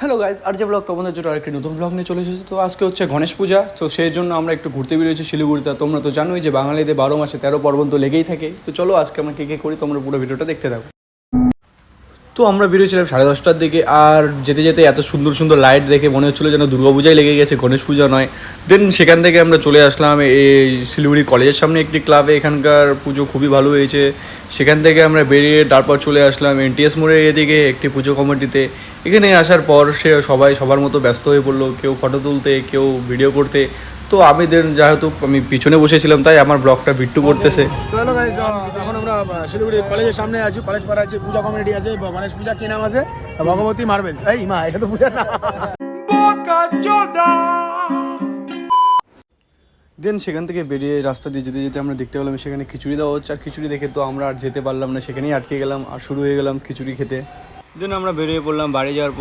Hello guys, আর যে blog তোমাদের জন্য আরেকটি নতুন ব্লগ নিয়ে চলে এসেছে। তো আজকে হচ্ছে গণেশ পূজা, তো সেই জন্য আমরা একটু ঘুরতে বেরিয়েছি শিলিগুড়িতে। তোমরা তো জানোই যে বাঙালিদের 12 মাসে 13 পার্বণ তো লেগেই থাকে। তো চলো আজকে আমরা কী করি তোমরা পুরো ভিডিওটা দেখতে থাকো। তো আমরা বেরিয়েছিলাম 10:30টার দিকে, আর যেতে যেতে এত সুন্দর সুন্দর লাইট দেখে মনে হচ্ছিলো যেন দুর্গাপূজায় লেগে গেছে, গণেশ পূজা নয়। দেন সেখান থেকে আমরা চলে আসলাম এই শিলিগুড়ি কলেজের সামনে একটি ক্লাবে। এখানকার পুজো খুবই ভালো হয়েছে। সেখান থেকে আমরা বেরিয়ে তারপর চলে আসলাম এনটিএস মোড়ের এদিকে একটি পুজো কমিটিতে। এখানে আসার পর সবাই সবার মতো ব্যস্ত হয়ে পড়লো, কেউ ফটো তুলতে, কেউ ভিডিও করতে। তো আমি যেহেতু আমি পিছনে বসেছিলাম তাই আমার ব্লগটা বিট্টু করতেছে। তো হ্যালো গাইস, এখন আমরা শিলিগুড়ি কলেজের সামনে আছি। কলেজ পাড়া আছে, পূজা কমিটি আছে, গণেশ পূজা কি নাম আছে? ভগবতী মার্বেলস। এই মা, এটা তো পূজার না। দেন সেখান থেকে বেরিয়ে রাস্তা দিয়ে যেতে যেতে আমরা দেখতে পেলাম সেখানে খিচুড়ি দেওয়া হচ্ছে। আর খিচুড়ি দেখে তো আমরা আর যেতে পারলাম না, সেখানেই আটকে গেলাম আর শুরু হয়ে গেলাম খিচুড়ি খেতে। দেন আমরা বেরিয়ে পড়লাম বাড়ি যাওয়ার